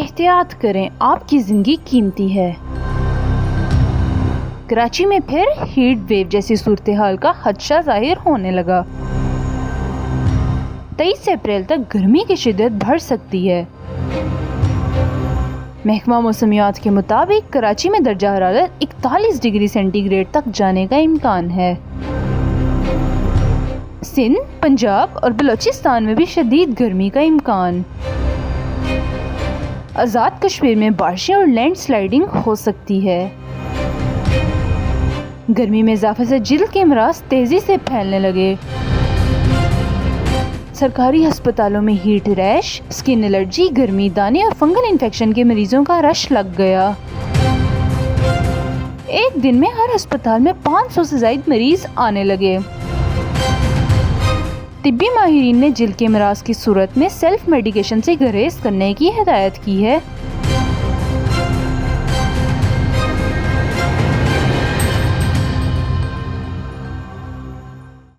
एहतियात करें, आपकी ज़िंदगी कीमती है। कराची में फिर हीट वेव जैसी सूरत हाल का खदशा जाहिर होने लगा। 23 अप्रैल तक गर्मी की शिद्दत बढ़ सकती है। महकमा मौसमियात के मुताबिक कराची में दर्जा हरारत 41 डिग्री सेंटीग्रेड तक जाने का इम्कान है। सिंध, पंजाब और बलूचिस्तान में भी शदीद गर्मी का इम्कान। आज़ाद कश्मीर में बारिशें और लैंडस्लाइडिंग हो सकती है। गर्मी में इजाफे से जिल्द के अमराज तेजी से फैलने लगे। सरकारी अस्पतालों में हीट रैश, स्किन एलर्जी, गर्मी, दाने और फंगल इन्फेक्शन के मरीजों का रश लग गया। एक दिन में हर अस्पताल में 500 से ज्यादा मरीज आने लगे। तिब्बी माहिरीन ने जिल्द के अमराज की सूरत में सेल्फ मेडिकेशन से गुरेज करने की हिदायत की है।